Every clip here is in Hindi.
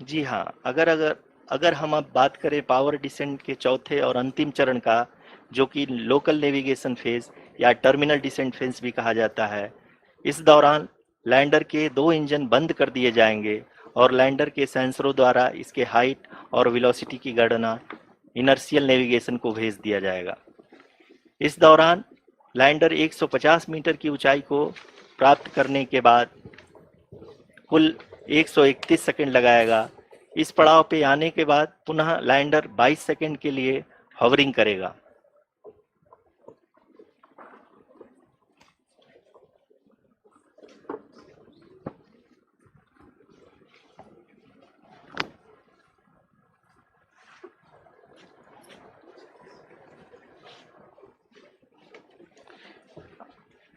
जी हाँ, अगर अगर अगर हम अब बात करें पावर डिसेंट के चौथे और अंतिम चरण का, जो कि लोकल नेविगेशन फेज या टर्मिनल डिसेंट फेज भी कहा जाता है, इस दौरान लैंडर के 2 इंजन बंद कर दिए जाएंगे और लैंडर के सेंसरों द्वारा इसके हाइट और वेलोसिटी की गणना इनर्शियल नेविगेशन को भेज दिया जाएगा। इस दौरान लैंडर 150 मीटर की ऊंचाई को प्राप्त करने के बाद कुल 131 सेकंड लगाएगा। इस पड़ाव पे आने के बाद पुनः लैंडर 22 सेकंड के लिए हॉवरिंग करेगा।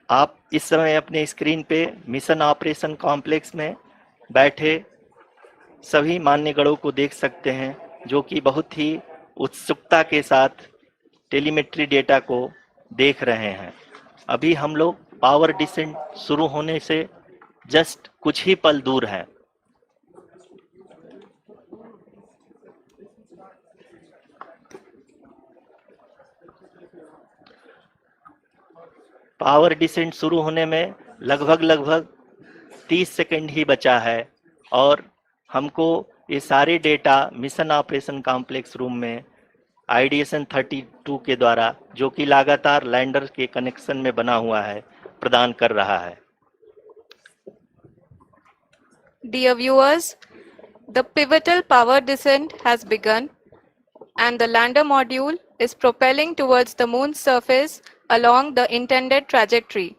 आप इस समय अपने स्क्रीन पे मिशन ऑपरेशन कॉम्प्लेक्स में बैठे सभी मान्यगणों को देख सकते हैं, जो कि बहुत ही उत्सुकता के साथ टेलीमेट्री डेटा को देख रहे हैं। अभी हम लोग पावर डिसेंट शुरू होने से जस्ट कुछ ही पल दूर हैं। पावर डिसेंट शुरू होने में लगभग 30 सेकंड ही बचा है और हमको ये सारे data mission operation complex room में आईडीएसएन 32 के द्वारा, जो कि लगातार लैंडर के कनेक्शन में बना हुआ है, प्रदान कर रहा है। Dear viewers, the pivotal power descent has begun and the lander module is propelling towards the moon's surface along the intended trajectory.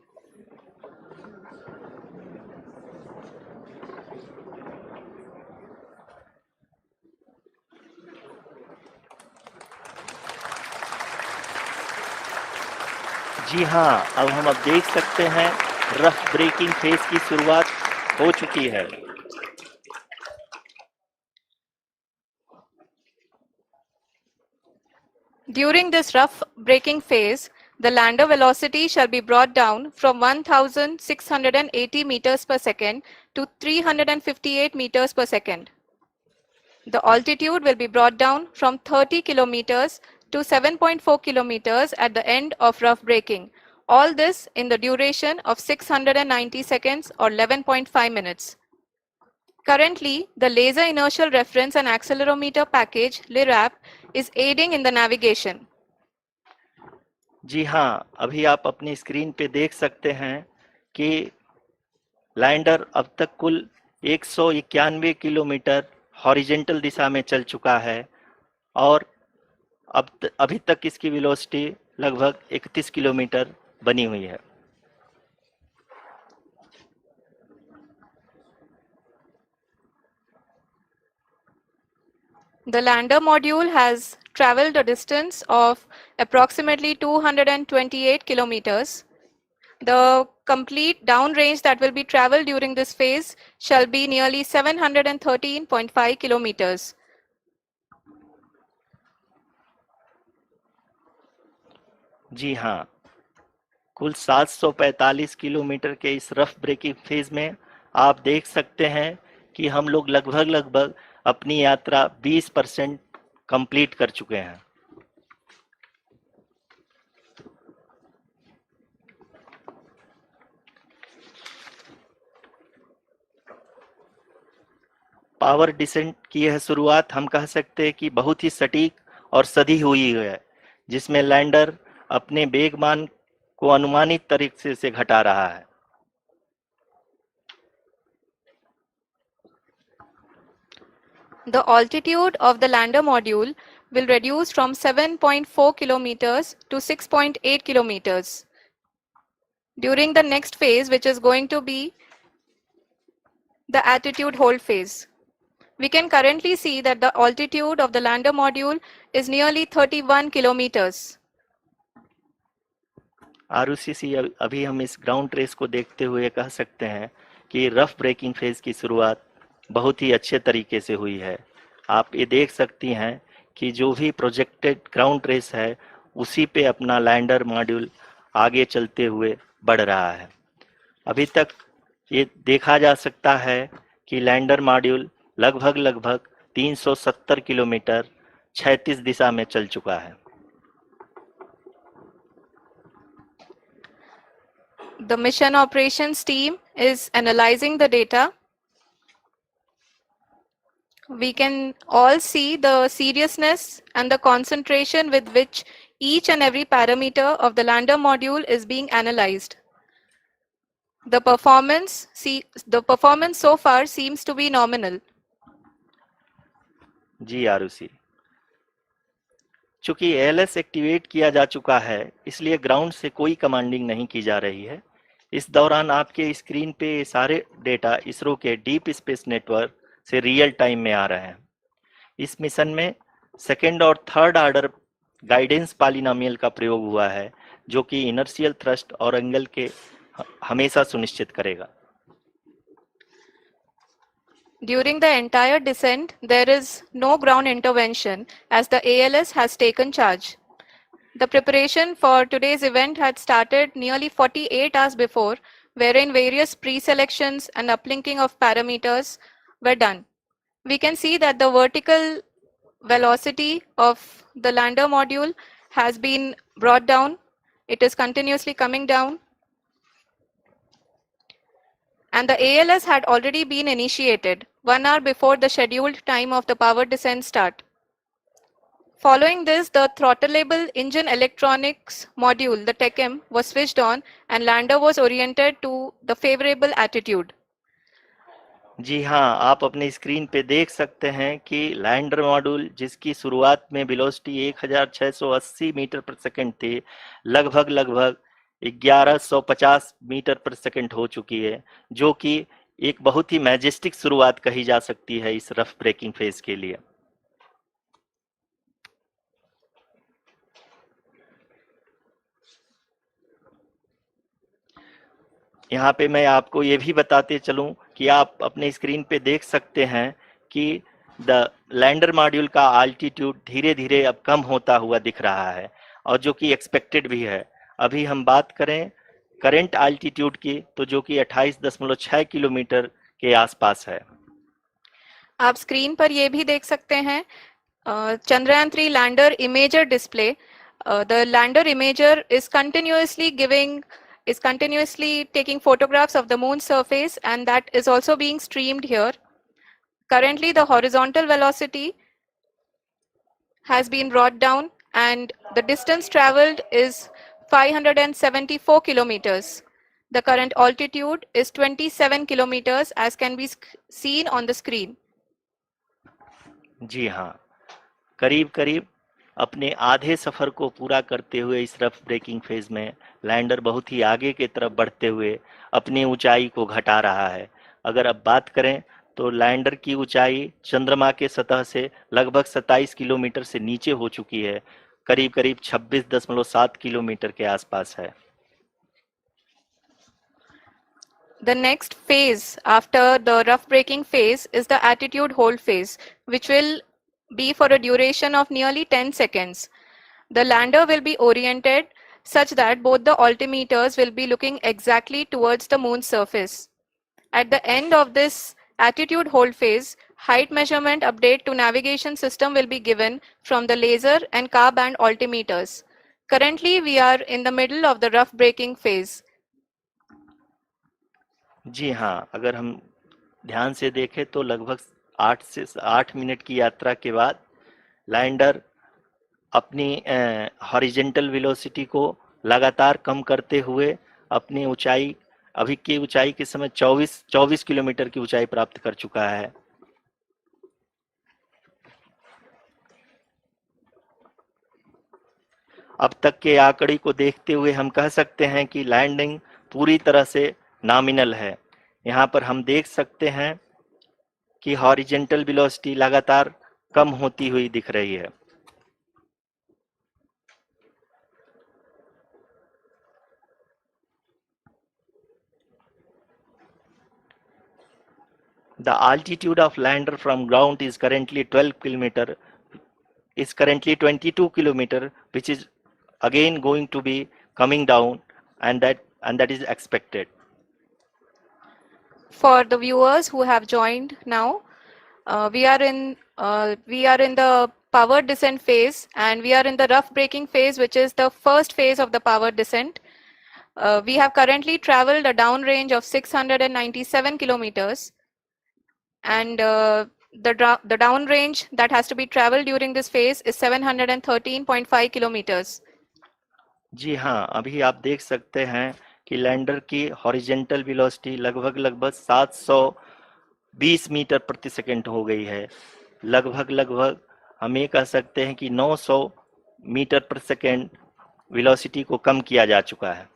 जी हाँ, अब देख सकते हैं रफ ब्रेकिंग फेज की शुरुआत हो चुकी है। During this rough braking phase, the lander velocity shall be brought down from 1680 meters per second to 358 meters per second. The altitude will be brought down from 30 kilometers to 7.4 kilometers at the end of rough braking. All this in the duration of 690 seconds or 11.5 minutes. Currently, the Laser Inertial Reference and Accelerometer package (LIRAP) is aiding in the navigation. जी हाँ, अभी आप अपनी स्क्रीन पे देख सकते हैं कि लैंडर अब तक कुल 191 किलोमीटर हॉरिजेंटल दिशा में चल चुका है और अभी तक इसकी वेलोसिटी लगभग 31 किलोमीटर बनी हुई है। The lander module has traveled a distance of approximately 228 kilometers. The complete downrange that will be traveled during this phase shall be nearly 713.5 kilometers. जी हाँ, कुल 745 किलोमीटर के इस रफ ब्रेकिंग फेज में आप देख सकते हैं कि हम लोग लगभग अपनी यात्रा 20% कंप्लीट कर चुके हैं। पावर डिसेंट की यह शुरुआत हम कह सकते हैं कि बहुत ही सटीक और सधी हुई है, जिसमें लैंडर अपने वेगमान को अनुमानित तरीके से घटा रहा है। The altitude of the lander module will reduce from 7.4 kilometers to 6.8 kilometers. During the next phase, which is going to be the attitude hold phase. We can currently see that the altitude of the lander module is nearly 31 kilometers. Arushi, अभी हम इस ग्राउंड रेस को देखते हुए कह सकते हैं कि रफ ब्रेकिंग फेज की शुरुआत बहुत ही अच्छे तरीके से हुई है। आप ये देख सकती हैं कि जो भी प्रोजेक्टेड ग्राउंड रेस है, उसी पे अपना लैंडर मॉड्यूल आगे चलते हुए बढ़ रहा है। अभी तक ये देखा जा सकता है कि लैंडर मॉड्यूल लगभग 370 किलोमीटर क्षैतिज दिशा में चल चुका है। The mission operations team is analyzing the data. We can all see the seriousness and the concentration with which each and every parameter of the lander module is being analyzed. The performance so far seems to be nominal. जी आरुषि, चूंकि एएलएस एक्टिवेट किया जा चुका है, इसलिए ग्राउंड से कोई कमांडिंग नहीं की जा रही है। इस दौरान आपके स्क्रीन पे ये सारे डेटा इसरो के डीप स्पेस नेटवर्क से रियल टाइम में आ रहे हैं। इस मिशन में सेकेंड और थर्ड ऑर्डर गाइडेंस पॉलिनोमियल का प्रयोग हुआ है, जो कि इनर्शियल थ्रस्ट और एंगल के हमेशा सुनिश्चित करेगा। During the entire descent, there is no ground intervention as the ALS has taken charge. The preparation for today's event had started nearly 48 hours before, wherein various pre-selections and uplinking of parameters were done. We can see that the vertical velocity of the lander module has been brought down. It is continuously coming down. And the ALS had already been initiated 1 hour before the scheduled time of the power descent start. Following this, the throttleable engine electronics module, the TECM, was switched on and lander was oriented to the favorable attitude. जी हाँ, आप अपने स्क्रीन पे देख सकते हैं कि लैंडर मॉड्यूल, जिसकी शुरुआत में वेलोसिटी 1680 मीटर पर सेकंड थी, लगभग 1150 मीटर पर सेकंड हो चुकी है, जो कि एक बहुत ही मैजेस्टिक शुरुआत कही जा सकती है इस रफ ब्रेकिंग फेज के लिए। यहाँ पे मैं आपको ये भी बताते चलूं कि आप अपने स्क्रीन पे देख सकते हैं कि द लैंडर मॉड्यूल का आल्टीट्यूड धीरे धीरे अब कम होता हुआ दिख रहा है, और जो कि एक्सपेक्टेड भी है। अभी हम बात करें करंट आल्टीट्यूड की, तो जो कि 28.6 किलोमीटर के आसपास है। आप स्क्रीन पर ये भी देख सकते हैं Chandrayaan 3 lander imager display. The lander imager is continuously taking photographs of the moon's surface, and that is also being streamed here. Currently, the horizontal velocity has been brought down and the distance traveled is 574 kilometers. The current altitude is 27 kilometers as can be seen on the screen. जी हाँ, करीब अपने आधे सफर को पूरा करते हुए इस रफ ब्रेकिंग फेज में लैंडर बहुत ही आगे की तरफ बढ़ते हुए अपनी ऊंचाई को घटा रहा है। अगर अब बात करें तो लैंडर की ऊंचाई चंद्रमा के सतह से लगभग 27 किलोमीटर से नीचे हो चुकी है, करीब 26.7 किलोमीटर के आसपास है। The next phase after the rough braking phase is the attitude hold phase, which will be for a duration of nearly 10 seconds. The lander will be oriented such that both the altimeters will be looking exactly towards the moon's surface. At the end of this attitude hold phase, height measurement update to navigation system will be given from the laser and car band altimeters. Currently, we are in the middle of the rough braking phase. जी हाँ, अगर हम ध्यान से देखें तो लगभग 8 मिनट की यात्रा के बाद लैंडर अपनी हॉरिजेंटल वेलोसिटी को लगातार कम करते हुए अपनी ऊंचाई, अभी की ऊंचाई के समय 24 किलोमीटर की ऊंचाई प्राप्त कर चुका है। अब तक के आंकड़े को देखते हुए हम कह सकते हैं कि लैंडिंग पूरी तरह से नॉमिनल है। यहाँ पर हम देख सकते हैं कि हॉरिजेंटल वेलोसिटी लगातार कम होती हुई दिख रही है। The altitude of lander from ground is currently 22 kilometer, which is again going to be coming down, and that is expected. For the viewers who have joined now, We are in the powered descent phase, and we are in the rough braking phase, which is the first phase of the powered descent. We have currently traveled a downrange of 697 kilometers, and the downrange that has to be traveled during this phase is 713.5 kilometers. जी हाँ, अभी आप देख सकते हैं कि लैंडर की हॉरिजेंटल वेलोसिटी लगभग 720 मीटर प्रति सेकंड हो गई है। लगभग हम ये कह सकते हैं कि 900 मीटर प्रति सेकंड वेलोसिटी को कम किया जा चुका है।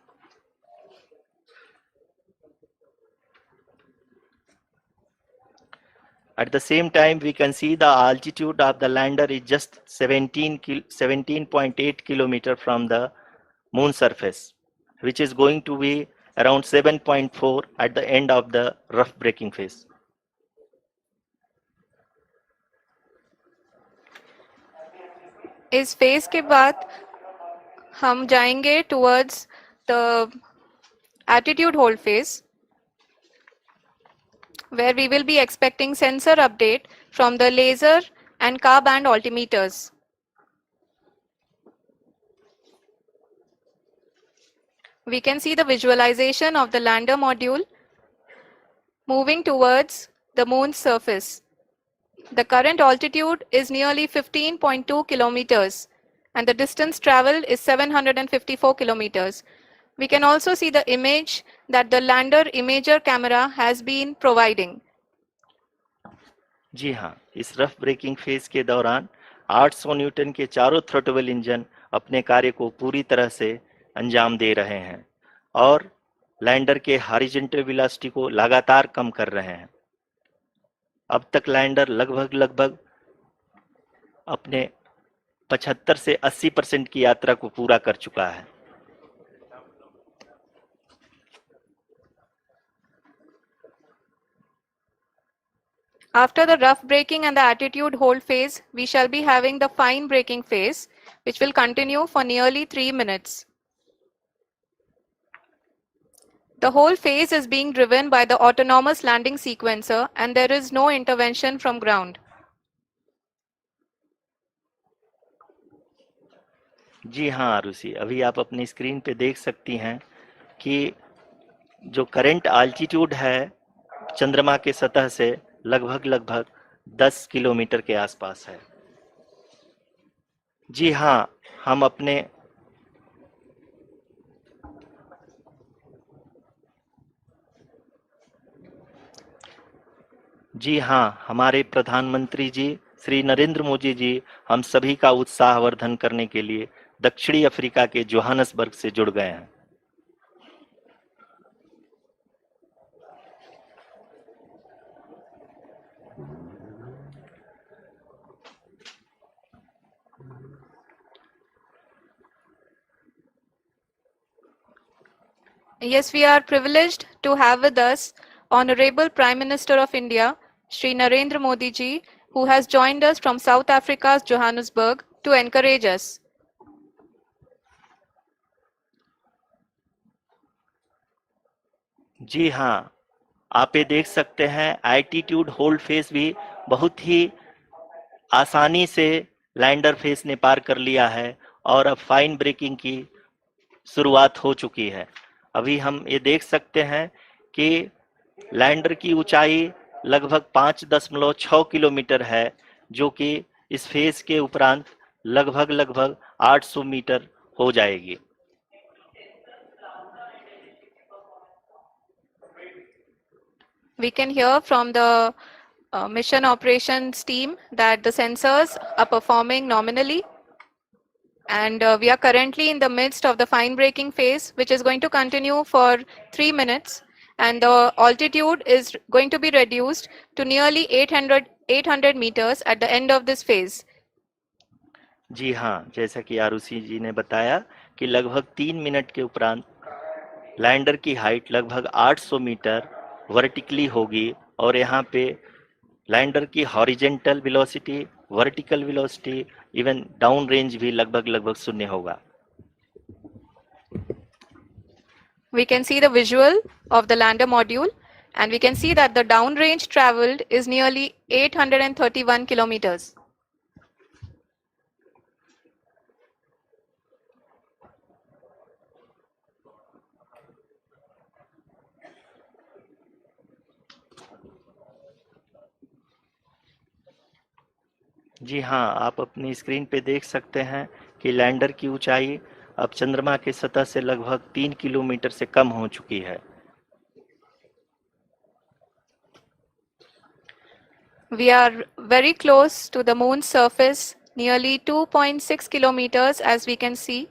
At the same time, we can see the altitude of the lander is just 17.8 kilometer from the moon surface, which is going to be around 7.4 at the end of the rough braking phase. इस फेज के बाद हम जाएंगे towards the attitude hold phase, where we will be expecting sensor update from the laser and car band altimeters. We can see the visualization of the lander module moving towards the moon's surface. The current altitude is nearly 15.2 kilometers, and the distance traveled is 754 kilometers. We can also see the image that the lander imager camera has been providing. जी हाँ, इस रफ ब्रेकिंग फेज के दौरान 800 न्यूटन के चारों थ्रोटल इंजन अपने कार्य को पूरी तरह से अंजाम दे रहे हैं और लैंडर के हॉरिजॉन्टल वेलोसिटी को लगातार कम कर रहे हैं। अब तक लैंडर लगभग अपने 75 से 80% की यात्रा को पूरा कर चुका है। After the rough braking and the attitude hold phase, we shall be having the fine braking phase, which will continue for nearly 3 minutes. The whole phase is being driven by the autonomous landing sequencer, and there is no intervention from ground. जी हाँ आरुषि, अभी आप अपनी स्क्रीन पे देख सकती हैं कि जो करंट आल्टीट्यूड है चंद्रमा के सतह से लगभग 10 किलोमीटर के आसपास है। जी हाँ, हम अपने जी हाँ, हमारे प्रधानमंत्री जी श्री नरेंद्र मोदी जी हम सभी का उत्साहवर्धन करने के लिए दक्षिणी अफ्रीका के जोहानसबर्ग से जुड़ गए हैं। Yes, we are privileged to have with us Honorable Prime Minister of India, Shri Narendra Modi ji, who has joined us from South Africa's Johannesburg to encourage us. जी हाँ, आप ये देख सकते हैं एल्टीट्यूड होल्ड फेज भी बहुत ही आसानी से लैंडर फेज ने पार कर लिया है और अब फाइन ब्रेकिंग की शुरुआत हो चुकी है। अभी हम ये देख सकते हैं कि लैंडर की ऊंचाई लगभग 5.6 किलोमीटर है, जो कि इस फेज के उपरांत लगभग 800 मीटर हो जाएगी। We can hear from the mission operations team that the sensors are performing nominally, and we are currently in the midst of the fine braking phase, which is going to continue for 3 minutes, and the altitude is going to be reduced to nearly 800 meters at the end of this phase. जी हाँ, जैसा कि आरुषि जी ने बताया कि लगभग 3 मिनट के उपरांत लैंडर की हाइट लगभग 800 मीटर वर्टिकली होगी और यहाँ पे लैंडर की horizontal velocity, vertical velocity, even down range भी लगभग शून्य होगा। We can see the visual of the lander module. And we can see that the downrange traveled is nearly 831 kilometers. जी हाँ, आप अपनी स्क्रीन पे देख सकते हैं कि लैंडर की ऊंचाई अब चंद्रमा की सतह से लगभग 3 किलोमीटर से कम हो चुकी है। We are very close to the moon's surface, nearly 2.6 kilometers, as we can see.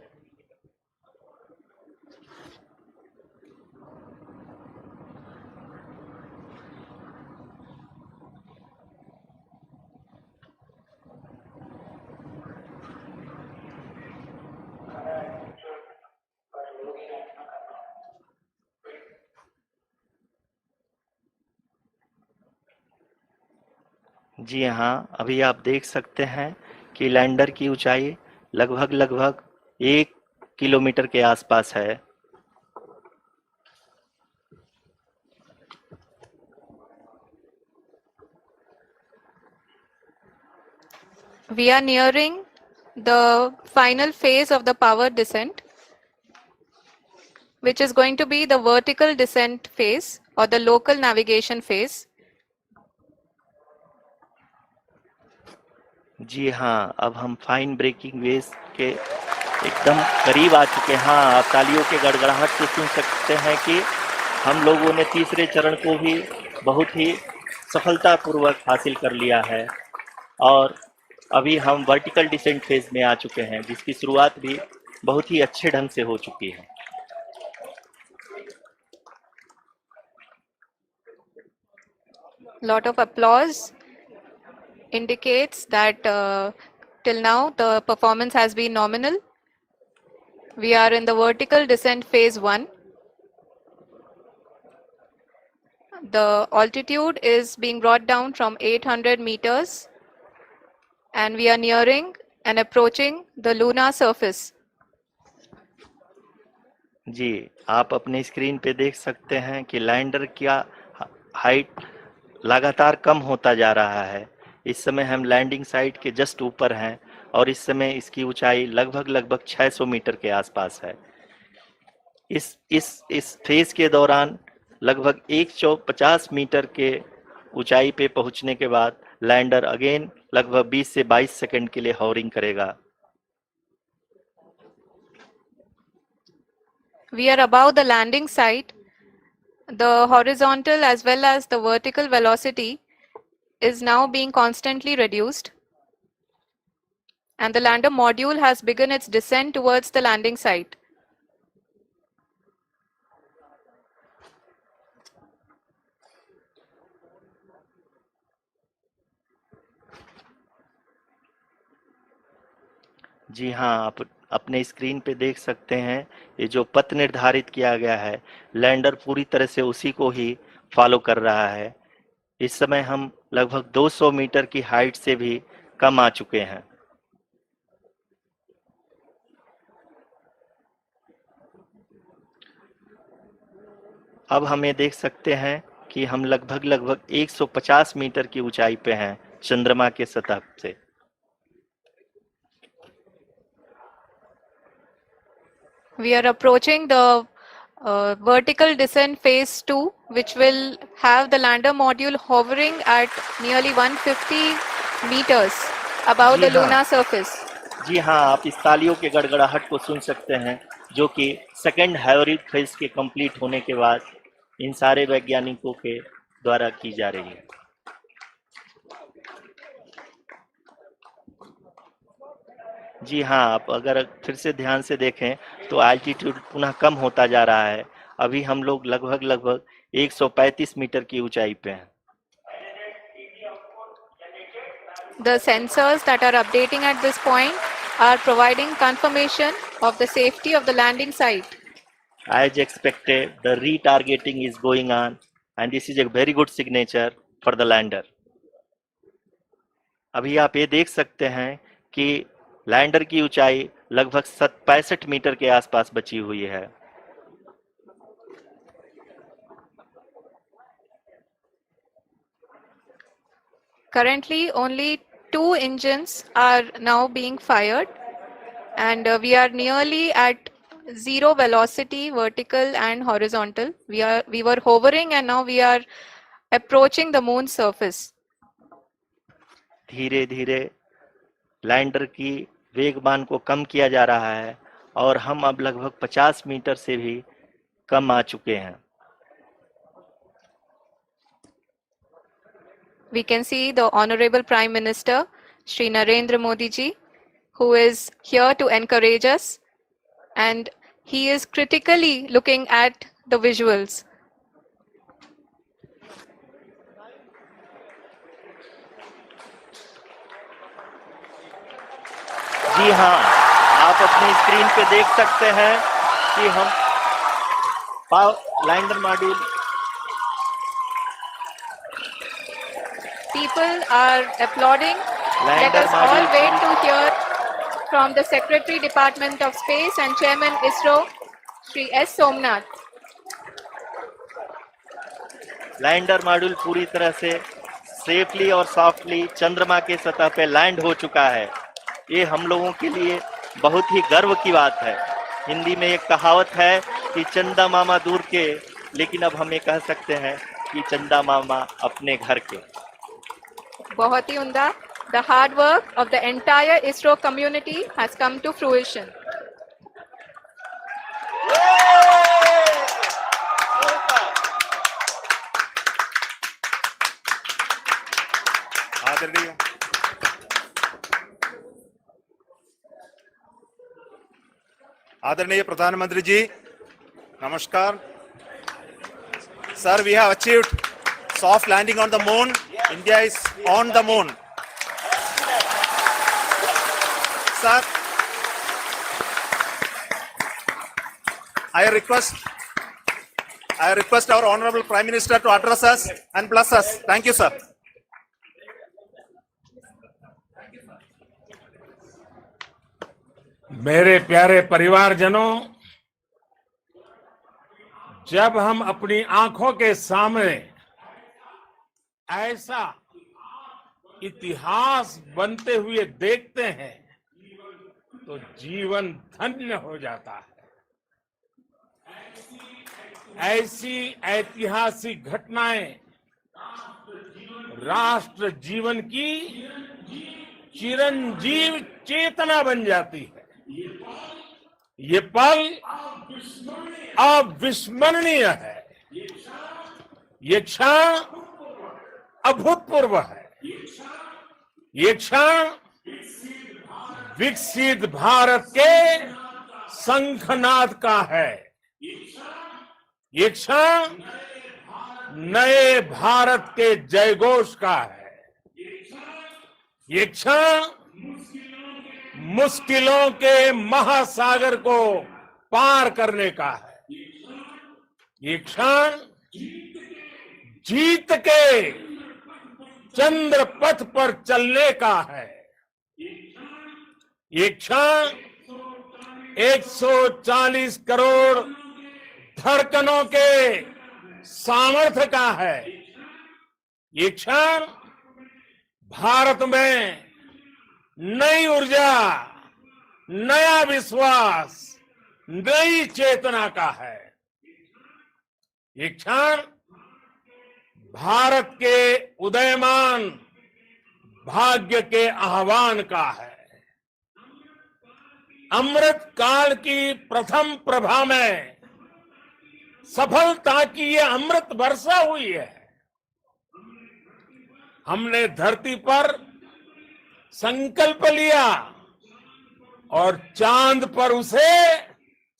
जी हाँ, अभी आप देख सकते हैं कि लैंडर की ऊंचाई लगभग 1 किलोमीटर के आसपास है। We are nearing the final phase of the power descent, which is going to be the vertical descent phase or the local navigation phase. जी हाँ, अब हम फाइन ब्रेकिंग वेव्स के एकदम करीब आ चुके हैं। हाँ, आप तालियों के गड़गड़ाहट से सुन सकते हैं कि हम लोगों ने तीसरे चरण को भी बहुत ही सफलतापूर्वक हासिल कर लिया है और अभी हम वर्टिकल डिसेंट फेज में आ चुके हैं, जिसकी शुरुआत भी बहुत ही अच्छे ढंग से हो चुकी है। Lot of applause indicates that till now the performance has been nominal. We are in the vertical descent phase 1. The altitude is being brought down from 800 meters and we are nearing and approaching the lunar surface. जी, आप अपने स्क्रीन पे देख सकते हैं कि लैंडर का हाइट लगातार कम होता जा रहा है। इस समय हम लैंडिंग साइट के जस्ट ऊपर हैं और इस समय इसकी ऊंचाई लगभग 600 मीटर के आसपास है। इस फेज के दौरान लगभग 150 मीटर के ऊंचाई पे पहुंचने के बाद लैंडर अगेन लगभग 20 से 22 सेकंड के लिए हॉवरिंग करेगा। We are above the landing site. The horizontal as well as the vertical velocity is now being constantly reduced. And the lander module has begun its descent towards the landing site. जी हाँ, आप अपने स्क्रीन पे देख सकते हैं ये जो पथ निर्धारित किया गया है, लैंडर पूरी तरह से उसी को ही फॉलो कर रहा है। इस समय हम लगभग 200 मीटर की हाइट से भी कम आ चुके हैं। अब हमें देख सकते हैं कि हम लगभग 150 मीटर की ऊंचाई पे हैं चंद्रमा के सतह से। We are approaching the vertical descent phase 2, which will have the lander module hovering at nearly 150 meters above the जी हाँ। lunar surface. जी हाँ, आप इस तालियों के गड़गड़ाहट को सुन सकते हैं, जो कि सेकंड हाइब्रिड फेज के कंप्लीट होने के बाद इन सारे वैज्ञानिकों के द्वारा की जा रही है। जी हाँ, आप अगर फिर से ध्यान से देखें तो एल्टीट्यूड पुनः कम होता जा रहा है। अभी हम लोग लगभग 135 मीटर की ऊंचाई पे हैं। The sensors that are updating at this point are providing confirmation of the safety of the landing site. As expected, the retargeting is going on and this is a very good signature for the lander. अभी आप ये देख सकते हैं कि लैंडर की ऊंचाई लगभग 65 मीटर के आसपास बची हुई है। Currently, only 2 engines are now being fired, and we are nearly at zero velocity, vertical and horizontal. We were hovering, and now we are approaching the moon's surface. धीरे धीरे लैंडर की वेगमान को कम किया जा रहा है और हम अब लगभग 50 मीटर से भी कम आ चुके हैं. We can see the Honorable Prime Minister, Shri Narendra Modi ji, who is here to encourage us, and he is critically looking at the visuals. जी हाँ, आप अपनी स्क्रीन पे देख सकते हैं कि हम lander module. People are applauding. Let lander us all module wait to hear from the Secretary Department of Space and Chairman ISRO, Shri S. Somnath. Lander module पूरी तरह से सेफली और सॉफ्टली चंद्रमा के सतह पे लैंड हो चुका है. ये हम लोगों के लिए बहुत ही गर्व की बात है. हिंदी में एक कहावत है कि चंदा मामा दूर के, लेकिन अब हम ये कह सकते हैं कि चंदा मामा अपने घर के. बहुत ही उम्दा. The hard work of the entire ISRO community has come to fruition. आदरणीय आदरणीय प्रधानमंत्री जी, नमस्कार. Sir, we have achieved soft landing on the moon. India is on the moon. Sir, I request our Honorable Prime Minister to address us and bless us. Thank you, sir. मेरे प्यारे परिवारजनों, जब हम अपनी आंखों के सामने ऐसा इतिहास बनते हुए देखते हैं तो जीवन धन्य हो जाता है. ऐसी ऐतिहासिक घटनाएं राष्ट्र जीवन की चिरंजीव चेतना बन जाती है. ये पल अविस्मरणीय है. ये क्षण अभूतपूर्व है. ये क्षण विकसित भारत के शंखनाद का है. ये क्षण नए भारत के जयघोष का है. ये क्षण मुश्किलों के महासागर को पार करने का है. ये क्षण जीत के चंद्र पथ पर चलने का है. ये क्षण 140 करोड़ धड़कनों के सामर्थ्य का है. ये क्षण भारत में नई ऊर्जा, नया विश्वास, नई चेतना का है. ये क्षण भारत के उदयमान भाग्य के आह्वान का है. अमृत काल की प्रथम प्रभा में सफलता की ये अमृत वर्षा हुई है. हमने धरती पर संकल्प लिया और चांद पर उसे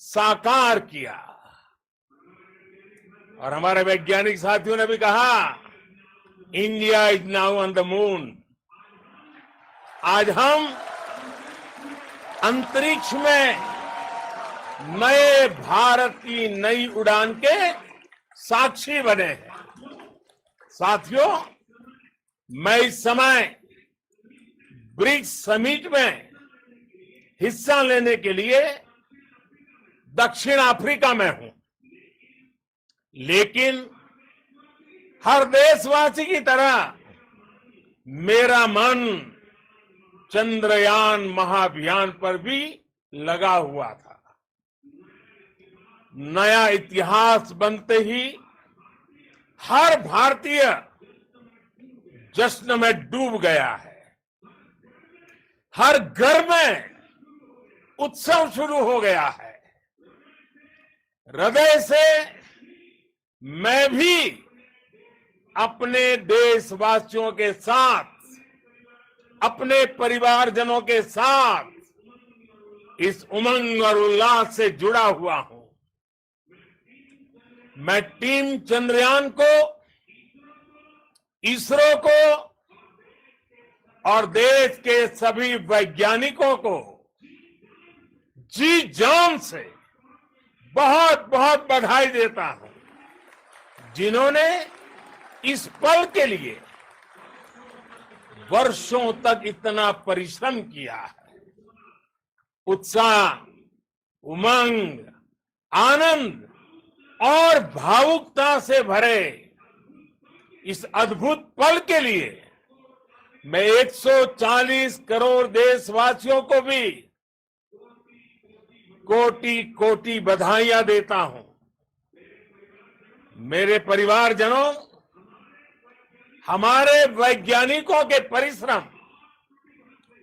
साकार किया. और हमारे वैज्ञानिक साथियों ने भी कहा, India is now on the moon. आज हम अंतरिक्ष में नए भारत की नई उड़ान के साक्षी बने हैं. साथियों, मैं इस समय ब्रिक्स समिट में हिस्सा लेने के लिए दक्षिण अफ्रीका में हूं. लेकिन हर देशवासी की तरह मेरा मन चंद्रयान महाअभियान पर भी लगा हुआ था। नया इतिहास बनते ही हर भारतीय जश्न में डूब गया है। हर घर में उत्सव शुरू हो गया है। हृदय से मैं भी अपने देशवासियों के साथ, अपने परिवारजनों के साथ इस उमंग और उल्लास से जुड़ा हुआ हूं। मैं टीम चंद्रयान को, इसरो को और देश के सभी वैज्ञानिकों को जी जान से बहुत बहुत बधाई देता हूं, जिन्होंने इस पल के लिए वर्षों तक इतना परिश्रम किया है। उत्साह, उमंग, आनंद और भावुकता से भरे इस अद्भुत पल के लिए मैं 140 करोड़ देशवासियों को भी कोटि कोटि बधाइयां देता हूं। मेरे परिवारजनों, हमारे वैज्ञानिकों के परिश्रम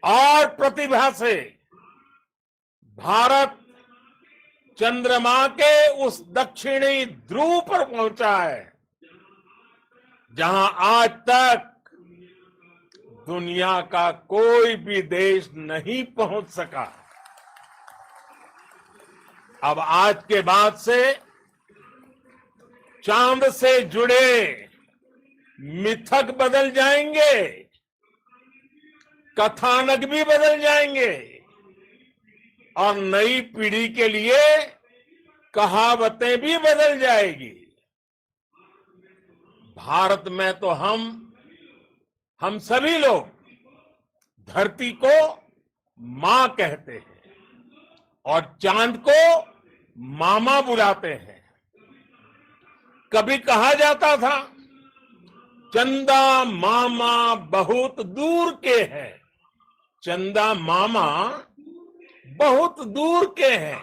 और प्रतिभा से भारत चंद्रमा के उस दक्षिणी ध्रुव पर पहुंचा है, जहां आज तक दुनिया का कोई भी देश नहीं पहुंच सका। अब आज के बाद से चांद से जुड़े मिथक बदल जाएंगे, कथानक भी बदल जाएंगे और नई पीढ़ी के लिए कहावतें भी बदल जाएगी। भारत में तो हम सभी लोग धरती को मां कहते हैं और चांद को मामा बुलाते हैं। कभी कहा जाता था, चंदा मामा बहुत दूर के हैं। चंदा मामा बहुत दूर के हैं।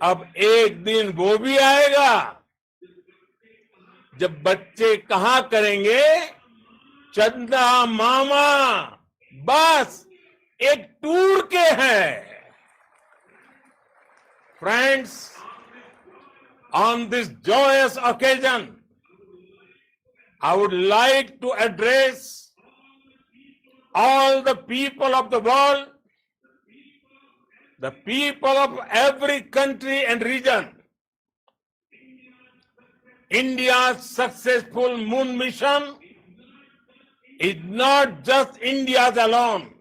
अब एक दिन वो भी आएगा जब बच्चे कहा करेंगे, चंदा मामा बस एक टूर के हैं। Friends, on this joyous occasion, I would like to address all the people of the world, the people of every country and region. India's successful moon mission is not just India's alone.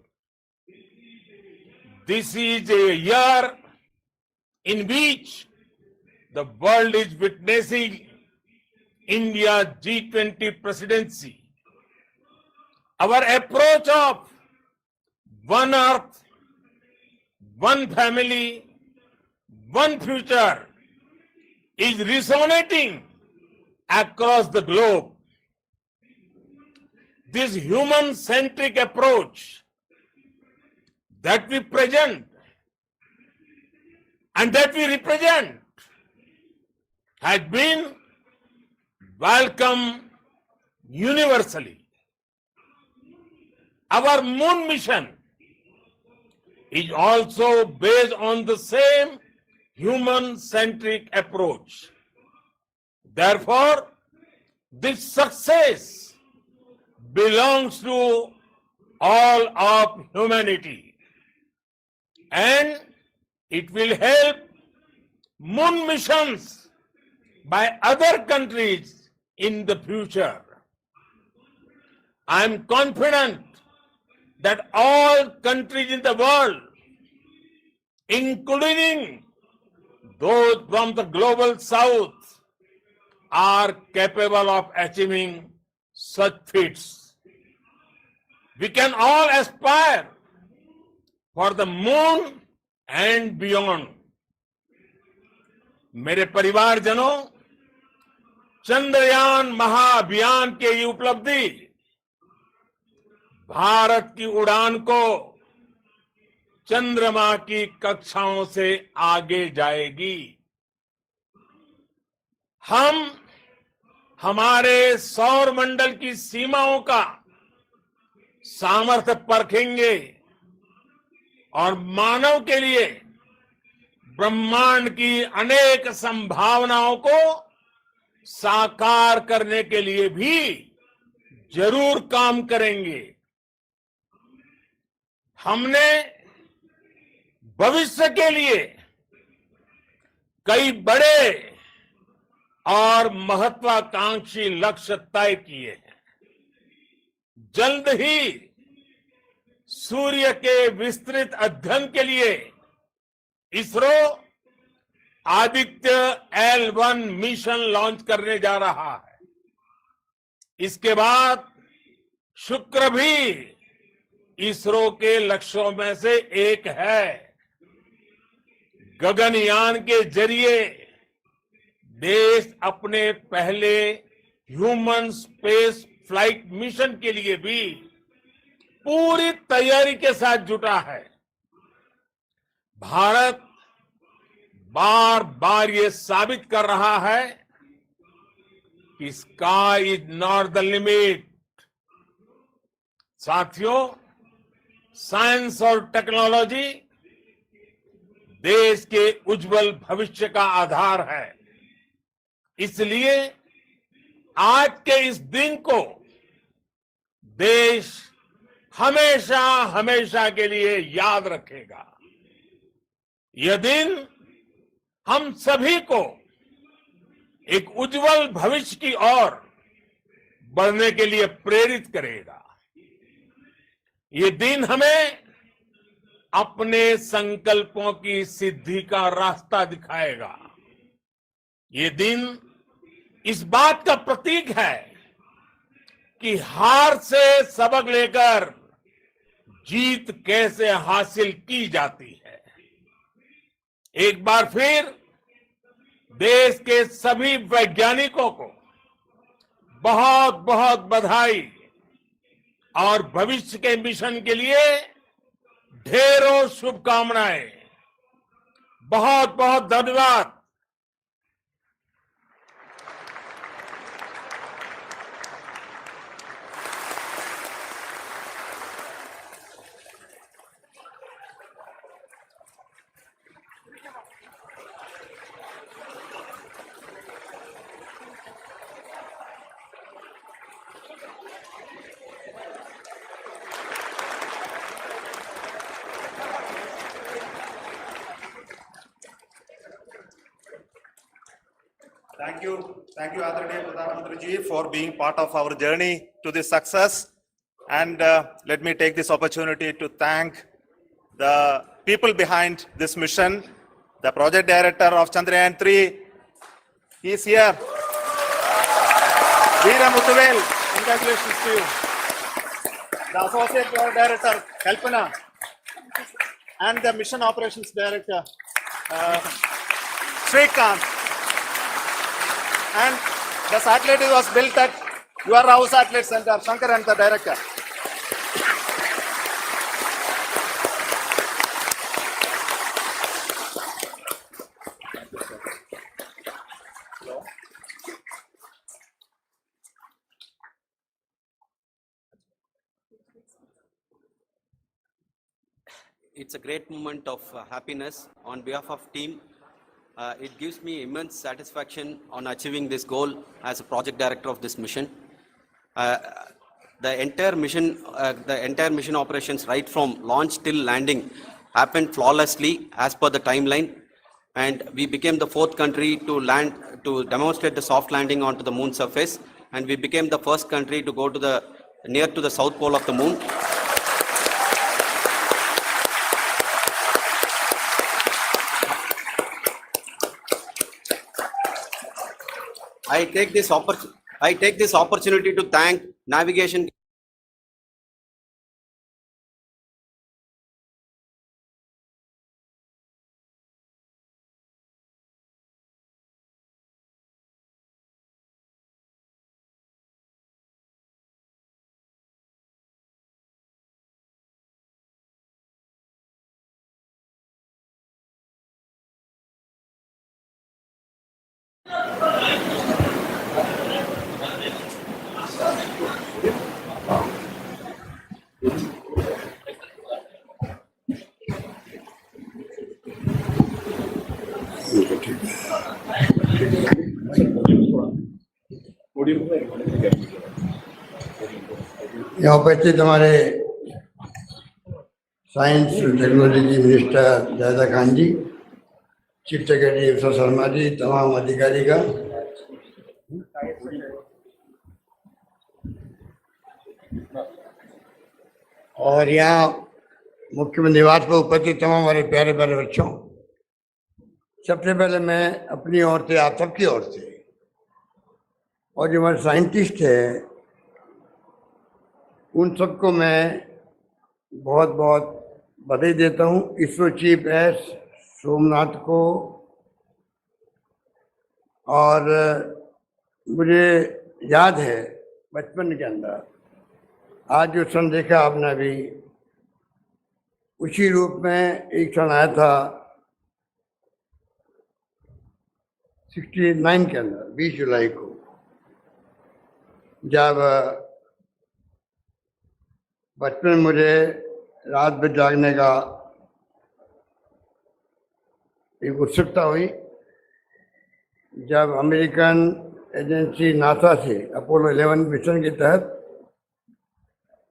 This is a year in which the world is witnessing India's G20 presidency. Our approach of one earth, one family, one future is resonating across the globe. This human-centric approach that we present and that we represent has been welcomed universally. Our moon mission is also based on the same human-centric approach. Therefore, this success belongs to all of humanity, and it will help moon missions by other countries in the future. I am confident that all countries in the world, including those from the global south, are capable of achieving such feats. We can all aspire for the moon and beyond. मेरे परिवारजनों, चंद्रयान महाअभियान की ये उपलब्धि भारत की उड़ान को चंद्रमा की कक्षाओं से आगे जाएगी। हम हमारे सौर मंडल की सीमाओं का सामर्थ्य परखेंगे और मानव के लिए ब्रह्मांड की अनेक संभावनाओं को साकार करने के लिए भी जरूर काम करेंगे। हमने भविष्य के लिए कई बड़े और महत्वाकांक्षी लक्ष्य तय किए हैं। जल्द ही सूर्य के विस्तृत अध्ययन के लिए ISRO Aditya L1 mission launch करने जा रहा है। इसके बाद शुक्र भी इसरो के लक्ष्यों में से एक है। गगनयान के जरिए देश अपने पहले ह्यूमन स्पेस फ्लाइट मिशन के लिए भी पूरी तैयारी के साथ जुटा है। भारत बार बार ये साबित कर रहा है कि sky is not the limit. साथियों, साइंस और टेक्नोलॉजी देश के उज्जवल भविष्य का आधार है। इसलिए आज के इस दिन को देश हमेशा हमेशा के लिए याद रखेगा। यह दिन हम सभी को एक उज्जवल भविष्य की ओर बढ़ने के लिए प्रेरित करेगा। ये दिन हमें अपने संकल्पों की सिद्धि का रास्ता दिखाएगा। ये दिन इस बात का प्रतीक है कि हार से सबक लेकर जीत कैसे हासिल की जाती है। एक बार फिर देश के सभी वैज्ञानिकों को बहुत बहुत बधाई और भविष्य के मिशन के लिए ढेरों शुभकामनाएं। बहुत बहुत धन्यवाद। Thank you, Adaraniya Pradhan Mantri ji, for being part of our journey to this success. And let me take this opportunity to thank the people behind this mission. The project director of Chandrayaan 3, he is here. Veera Muthuvel, congratulations to you. The associate project director, Kalpana, and the mission operations director, Srikanth. And the satellite was built at your house satellite center, Shankar and the director. It's a great moment of happiness on behalf of team. It gives me immense satisfaction on achieving this goal as a project director of this mission. The entire mission operations, right from launch till landing, happened flawlessly as per the timeline, and we became the 4th country to demonstrate the soft landing onto the moon surface, and we became the first country to go to near to the south pole of the moon. I take this opportunity to thank navigation यहाँ उपस्थित हमारे साइंस और टेक्नोलॉजी मिनिस्टर जायदा खान जी, चीफ सेक्रेटरी अफसर शर्मा जी, तमाम अधिकारी का और यहाँ मुख्यमंत्री निवास पर उपस्थित तमाम हमारे प्यारे प्यारे बच्चों, सबसे पहले मैं अपनी ओर से, आप सबकी ओर से, और जो हमारे साइंटिस्ट है उन सबको मैं बहुत बहुत बधाई देता हूँ। इसरो चीफ एस सोमनाथ को, और मुझे याद है बचपन के अंदर आज जो सन देखा आपने अभी, उसी रूप में एक सन आया था 69 के अंदर 20 जुलाई को, जब बचपन में मुझे रात भर जागने का एक उत्सुकता हुई, जब अमेरिकन एजेंसी नासा से अपोलो 11 मिशन के तहत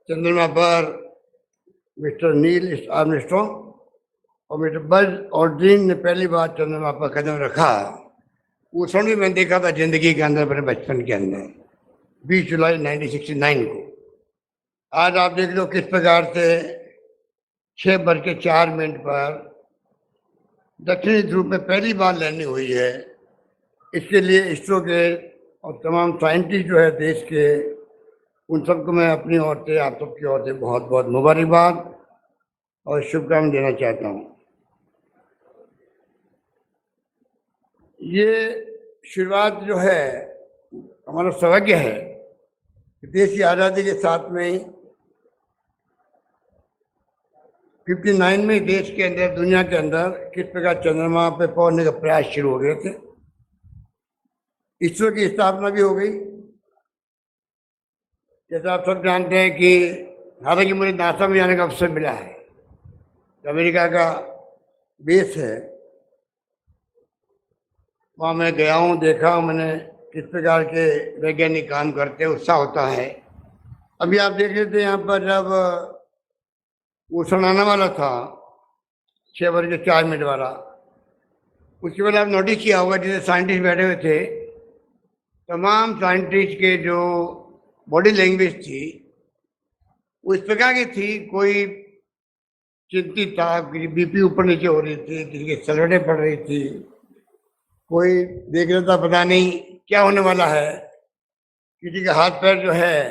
चंद्रमा पर मिस्टर नील आर्मस्ट्रॉन्ग और मिस्टर बज ऑल्ड्रिन ने पहली बार चंद्रमा पर कदम रखा। वो क्षण भी मैंने देखा था जिंदगी के अंदर, अपने बचपन के अंदर, 20 जुलाई 1969 को। आज आप देख लो किस प्रकार से 6:04 पर दक्षिणी ध्रुव में पहली बार लैंडिंग हुई है। इसके लिए इसरो के और तमाम साइंटिस्ट जो है देश के, उन सबको मैं अपनी ओर से, आप सबकी ओर से बहुत बहुत मुबारकबाद और शुभकामनाएं देना चाहता हूँ। ये शुरुआत जो है हमारा सौभाग्य है कि देश की आज़ादी के साथ में ही 59 में देश के अंदर, दुनिया के अंदर किस प्रकार चंद्रमा पे पहुंचने का प्रयास शुरू हो गए थे। इसरो की स्थापना भी हो गई। जैसा आप सब जानते हैं कि हालांकि मुझे नासा में जाने का अवसर मिला है, अमेरिका का बेस है, वहाँ मैं गया हूँ, देखा हूँ मैंने किस प्रकार के वैज्ञानिक काम करते हैं, उत्साह होता है। अभी आप देख रहे थे यहाँ पर जब वो सन आने वाला था 6:04 वाला, उसके बाद आप नोटिस किया होगा जितने साइंटिस्ट बैठे हुए थे, तमाम साइंटिस्ट के जो बॉडी लैंग्वेज थी वो इस प्रकार की थी, कोई चिंतित था, बीपी ऊपर नीचे हो रही थी, किसी की सलवटें पड़ रही थी, कोई देख रहा था पता नहीं क्या होने वाला है, किसी के हाथ पैर जो है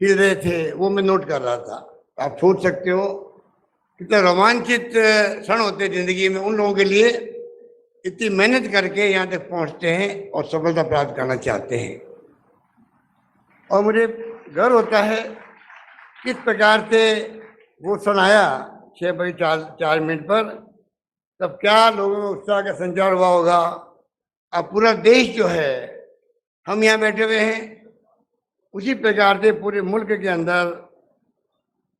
हिल रहे थे, वो मैं नोट कर रहा था। आप सोच सकते हो कितना रोमांचित क्षण होते हैं जिंदगी में उन लोगों के लिए, इतनी मेहनत करके यहाँ तक पहुँचते हैं और सफलता प्राप्त करना चाहते हैं। और मुझे गर्व होता है किस प्रकार से वो क्षण आया 6:04 पर, तब क्या लोगों में उत्साह का संचार हुआ होगा। अब पूरा देश जो है, हम यहाँ बैठे हुए हैं, उसी प्रकार से पूरे मुल्क के अंदर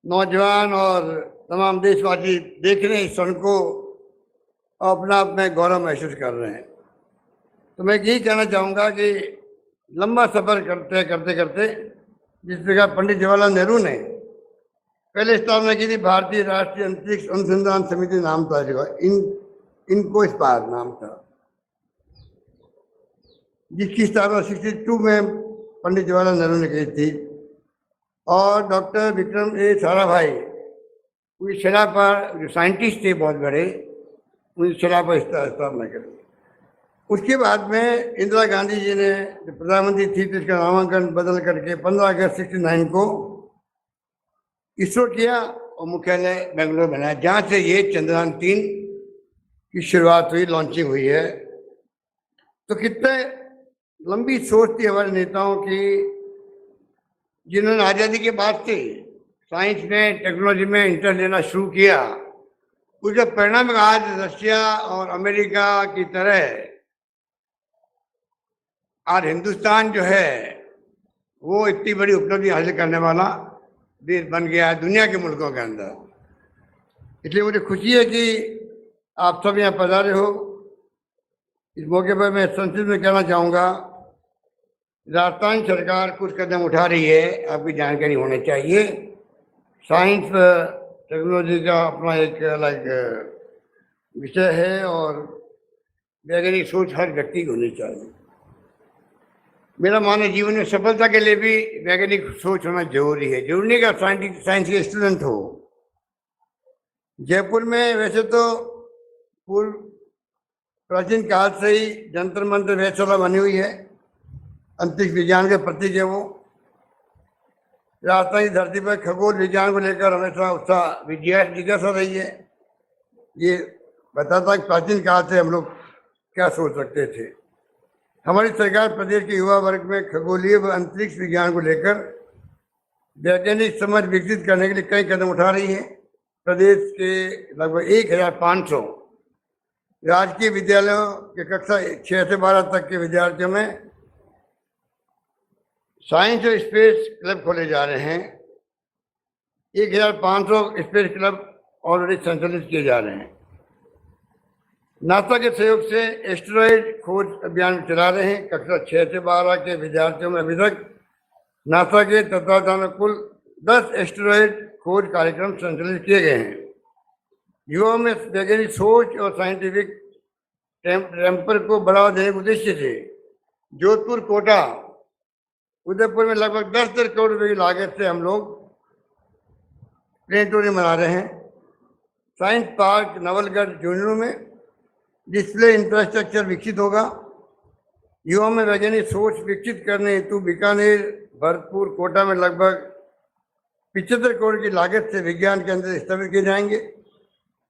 नौजवान और तमाम देशवासी देख रहे हैं इस क्षण को और अपना आप में गौरव महसूस कर रहे हैं। तो मैं यही कहना चाहूँगा कि लंबा सफ़र करते करते करते, जिस प्रकार पंडित जवाहरलाल नेहरू ने पहले स्थापना की थी भारतीय राष्ट्रीय अंतरिक्ष अनुसंधान समिति, नाम था इनको स्पायर नाम था, जिसकी स्थापना 62 में पंडित जवाहरलाल नेहरू ने की थी। और डॉक्टर विक्रम ए साराभाई उस शिला पर, जो साइंटिस्ट थे बहुत बड़े, उस शिला पर स्थापना करी। उसके बाद में इंदिरा गांधी जी ने जो प्रधानमंत्री थी तो इसका नामांकन बदल करके 15 अगस्त 69 को इसरो किया और मुख्यालय बेंगलोर बनाया, जहाँ से ये चंद्रयान 3 की शुरुआत हुई, लॉन्चिंग हुई है। तो कितने लंबी सोच थी हमारे नेताओं की, जिन्होंने आज़ादी के बाद से साइंस में, टेक्नोलॉजी में इंटरेस्ट लेना शुरू किया। उसका परिणाम आज रशिया और अमेरिका की तरह आज हिंदुस्तान जो है वो इतनी बड़ी उपलब्धि हासिल करने वाला देश बन गया है दुनिया के मुल्कों के अंदर। इसलिए मुझे खुशी है कि आप सब यहाँ पधारे हो। इस मौके पर मैं संसद में कहना चाहूँगा, राजस्थान सरकार कुछ कदम उठा रही है, आपकी जानकारी होनी चाहिए। साइंस टेक्नोलॉजी का अपना एक अलग विषय है और वैज्ञानिक सोच हर व्यक्ति को होनी चाहिए। मेरा मानना जीवन में सफलता के लिए भी वैज्ञानिक सोच होना जरूरी है। जरूरी नहीं कि साइंस के स्टूडेंट हो। जयपुर में वैसे तो पूर्व प्राचीन काल से ही जंतर मंत्र वेधशाला बनी हुई है, अंतरिक्ष विज्ञान के प्रतीक है वो। राजस्थान की धरती पर खगोल विज्ञान को लेकर हमेशा उत्साह जिज्ञासा रही है। ये बताता कि प्राचीन काल से हम लोग क्या सोच सकते थे। हमारी सरकार प्रदेश के युवा वर्ग में खगोलीय व अंतरिक्ष विज्ञान को लेकर वैज्ञानिक समझ विकसित करने के लिए कई कदम उठा रही है। प्रदेश के लगभग 1500 राजकीय विद्यालयों के कक्षा 6 से 12 तक के विद्यार्थियों में साइंस और स्पेस क्लब खोले जा रहे हैं। 1500 स्पेस क्लब ऑलरेडी संचालित किए जा रहे हैं। नासा के सहयोग से एस्टेरॉयड खोज अभियान चला रहे हैं। कक्षा 6 से 12 के विद्यार्थियों में अभी तक नासा के तत्वावधान में कुल 10 एस्टेरॉयड खोज कार्यक्रम संचालित किए गए हैं। युवाओं में वैज्ञानिक सोच और साइंटिफिक टेम्पर को बढ़ावा देने के उद्देश्य से जोधपुर, कोटा, उदयपुर में लगभग 10 करोड़ रुपए की लागत से हम लोग प्लेनेटोरियम बना रहे हैं। साइंस पार्क नवलगढ़ झुंझुनू में डिस्प्ले इंफ्रास्ट्रक्चर विकसित होगा। युवाओं में वैज्ञानिक सोच विकसित करने हेतु बीकानेर, भरतपुर, कोटा में लगभग 75 करोड़ की लागत से विज्ञान केंद्र स्थापित किए जाएंगे।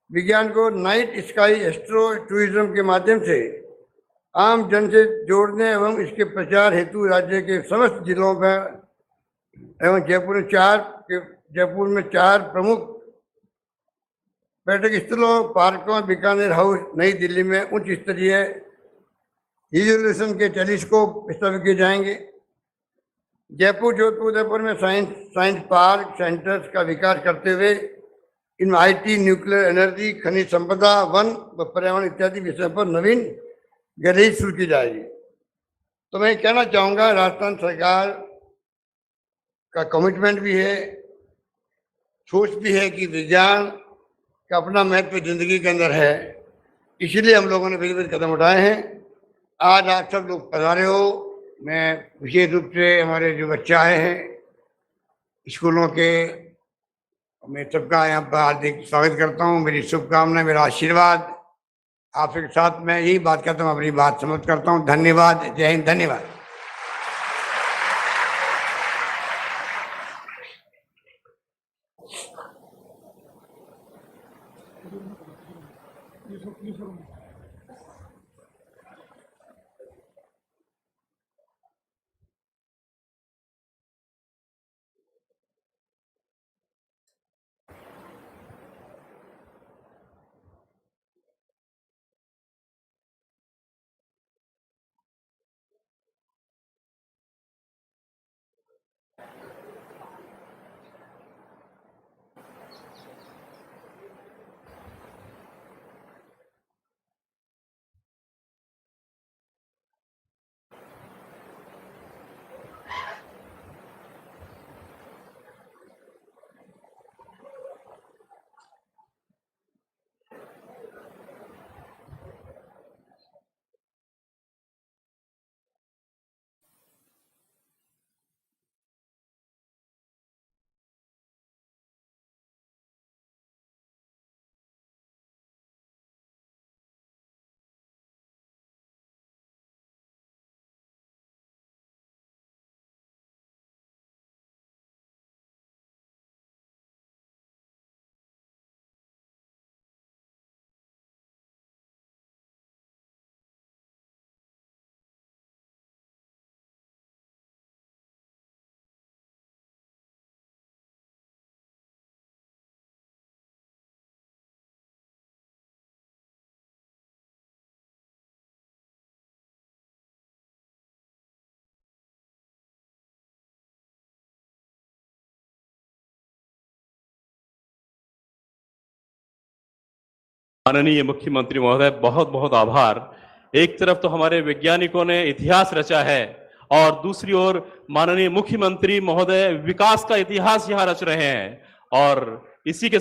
विज्ञान को नाइट स्काई एस्ट्रो टूरिज्म के माध्यम से आम जन से जोड़ने एवं इसके प्रचार हेतु राज्य के समस्त जिलों पर एवं जयपुर में 4 प्रमुख पर्यटक स्थलों, पार्कों, बीकानेर हाउस, नई दिल्ली में उच्च स्तरीय रिजोल्यूशन के टेलीस्कोप स्थापित किए जाएंगे। जयपुर, जोधपुर, उदयपुर में साइंस पार्क सेंटर्स का विकास करते हुए इनमें IT, न्यूक्लियर एनर्जी, खनिज संपदा, वन व पर्यावरण इत्यादि विषयों पर नवीन गतिविधि शुरू की जाएगी। तो मैं कहना चाहूँगा, राजस्थान सरकार का कमिटमेंट भी है, सोच भी है कि विज्ञान का अपना महत्व जिंदगी के अंदर है। इसीलिए हम लोगों ने विभिन्न कदम उठाए हैं। आज आप सब लोग पधारे हो। मैं विशेष रूप से हमारे जो बच्चे आए हैं स्कूलों के, मैं सबका यहाँ पर हार्दिक स्वागत करता हूँ। मेरी शुभकामनाएं, मेरा आशीर्वाद आपके साथ। मैं यही बात करता हूँ, अपनी बात समाप्त करता हूँ। धन्यवाद। जय हिंद। धन्यवाद। माननीय मुख्यमंत्री महोदय, बहुत बहुत आभार। एक तरफ तो हमारे वैज्ञानिकों ने इतिहास रचा है और दूसरी ओर माननीय मुख्यमंत्री महोदय विकास का इतिहास यहाँ रच रहे हैं और इसी के